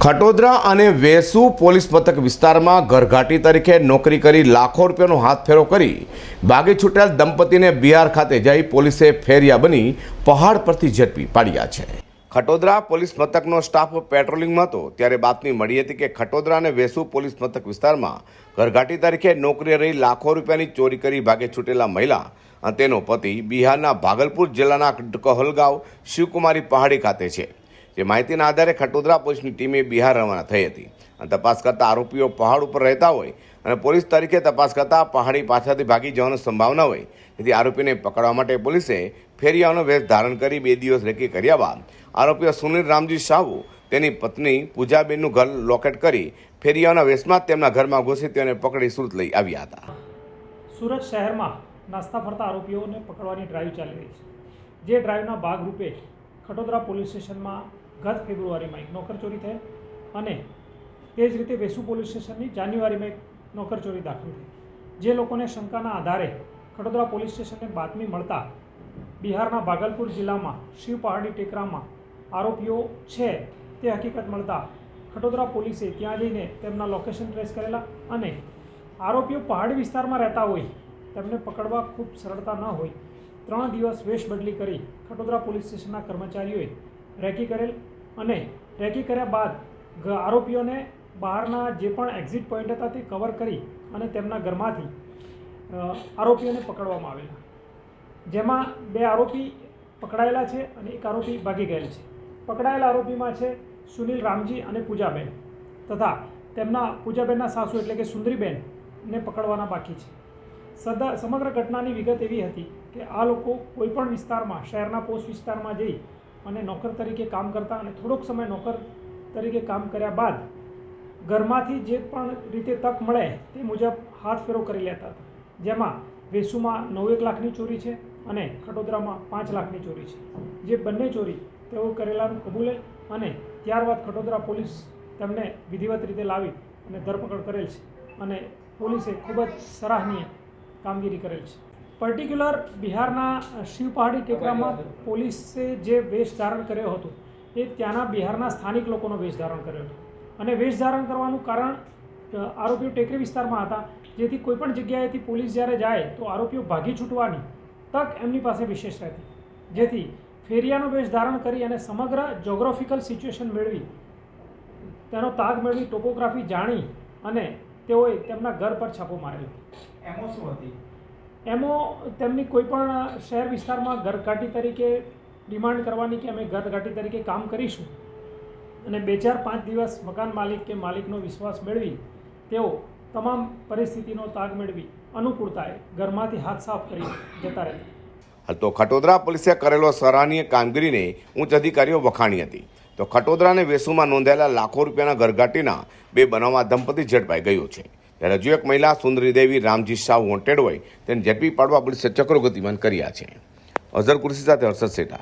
ખટોદરા અને વેસુ પોલીસ મથક વિસ્તારમાં ઘરઘાટી તરીકે નોકરી કરી લાખો રૂપિયાનો હાથફેરો કરી ભાગી છૂટેલ દંપતીને બિહાર ખાતે જઈ પોલીસે ફેરિયા બની પહાડ પરથી ઝડપી પાડ્યા છે। ખટોદરા પોલીસ મથકનો સ્ટાફ પેટ્રોલિંગમાં હતો ત્યારે બાતમી મળી હતી કે ખટોદરા અને વેસુ પોલીસ મથક વિસ્તારમાં ઘરઘાટી તરીકે નોકરી રહી લાખો રૂપિયાની ચોરી કરી ભાગે છૂટેલા મહિલા અને તેનો પતિ બિહારના ભાગલપુર જિલ્લાના કહલગાંવ શિવકુમારી પહાડી ખાતે છે। જે માહિતીના આધારે ખટોદરા પોલીસની ટીમે બિહાર રવાના થઈ હતી અને તપાસ કરતા આરોપીઓ પહાડ ઉપર રહેતા હોય અને પોલીસ તરીકે તપાસ કરતા પહાડી પાછળથી ભાગી જવાની સંભાવના હોય તેથી આરોપીને પકડવા માટે પોલીસે ફેરિયાઓનો વેશ ધારણ કરી 2 દિવસ રેકી કર્યા બાદ આરોપીઓ સુનિલ રામજી સાહુ તેની પત્ની પૂજાબેનનું ઘર લોકેટ કરી ફેરિયાઓના વેશમાં તેમના ઘરમાં ઘૂસી તેઓને પકડી સુરત લઈ આવ્યા હતા। સુરત શહેરમાં નાસ્તા ફરતા આરોપીઓને પકડવાની ડ્રાઈવ ચાલી રહી છે। જે ડ્રાઈવના ભાગરૂપે ખટોદરા પોલીસ સ્ટેશનમાં ગત ફેબ્રુઆરીમાં એક નોકરચોરી થઈ અને તે જ રીતે વેસુ પોલીસ સ્ટેશનની જાન્યુઆરીમાં એક નોકરચોરી દાખલ થઈ। જે લોકોને શંકાના આધારે ખટોદરા પોલીસ સ્ટેશનને બાતમી મળતા બિહારના ભાગલપુર જિલ્લામાં શિવ પહાડી ટેકરામાં આરોપીઓ છે તે હકીકત મળતા ખટોદરા પોલીસે ત્યાં જઈને તેમના લોકેશન ટ્રેસ કરેલા અને આરોપીઓ પહાડી વિસ્તારમાં રહેતા હોય તેમને પકડવા ખૂબ સરળતા ન હોય 3 દિવસ વેશ બદલી કરી ખટોદરા પોલીસ સ્ટેશનના કર્મચારીઓએ રેકી કરેલ અને રેકી કર્યા બાદ આરોપીઓને બહારના જે પણ એક્ઝિટ પોઈન્ટ હતા તે કવર કરી અને તેમના ઘરમાંથી આરોપીઓને પકડવામાં આવેલા, જેમાં 2 આરોપી પકડાયેલા છે અને 1 આરોપી ભાગી ગયેલ છે। પકડાયેલા આરોપીમાં છે સુનિલ રામજી અને પૂજાબેન તથા તેમના પૂજાબેનના સાસુ એટલે કે સુંદરીબેનને પકડવાના બાકી છે। સમગ્ર ઘટનાની વિગત એવી હતી કે આ લોકો કોઈપણ વિસ્તારમાં શહેરના પોસ્ટ વિસ્તારમાં જઈ અને નોકર તરીકે કામ કરતા અને થોડોક સમય નોકર તરીકે કામ કર્યા બાદ ઘરમાંથી જે પણ રીતે તક મળે તે મુજબ હાથફેરો કરી લેતા હતા, જેમાં વેસુમાં 9 લાખની ચોરી છે અને ખટોદરામાં 5 લાખની ચોરી છે। જે બંને ચોરી તેઓ કરેલાનું કબૂલે અને ત્યારબાદ ખટોદરા પોલીસ તેમને વિધિવત રીતે લાવી અને ધરપકડ કરેલ છે અને પોલીસે ખૂબ જ સરાહનીય કામગીરી કરેલ છે। પર્ટિક્યુલર બિહારના શિવ પહાડી ટેકરામાં પોલીસે જે વેશ ધારણ કર્યો હતો એ ત્યાંના બિહારના સ્થાનિક લોકોનો વેશ ધારણ કર્યો હતો અને વેશ ધારણ કરવાનું કારણ આરોપીઓ ટેકરી વિસ્તારમાં હતા, જેથી કોઈપણ જગ્યાએથી પોલીસ જ્યારે જાય તો આરોપીઓ ભાગી છૂટવાની તક એમની પાસે વિશેષ રહેતી, જેથી ફેરિયાનો વેશ ધારણ કરી અને સમગ્ર જોગ્રાફિકલ સિચ્યુએશન મેળવી તેનો તાગ મેળવી ટોપોગ્રાફી જાણી અને તેઓએ તેમના ઘર પર છાપો મારેલો। એમો શું હતી? એમો તેમની કોઈપણ શહેર વિસ્તારમાં ઘરઘાટી તરીકે ડિમાન્ડ કરવાની કે અમે ઘરઘાટી તરીકે કામ કરીશું અને 2-4-5 દિવસ મકાન માલિક કે માલિકનો વિશ્વાસ મેળવી તેઓ તમામ પરિસ્થિતિનો તાગ મેળવી અનુકૂળતાએ ઘરમાંથી હાથ સાફ કરી જતા રહેતા। તો ખટોદરા પોલીસે કરેલો સરાહનીય કામગીરીને ઉચ્ચ અધિકારીઓ વખાણી હતી। તો ખટોદરા અને વેસુમાં નોંધાયેલા લાખો રૂપિયાના ઘરઘાટીના 2 બનાવમાં દંપતી ઝડપાઈ ગયું છે, ત્યારે હજુ એક મહિલા સુંદરી દેવી રામજી શાહ વોન્ટેડ હોય તેને ઝડપી પાડવા પોલીસે ચક્રો ગતિમાન કર્યા છે। અઝર કુર્સી સાથે હર્ષદ સેઠા।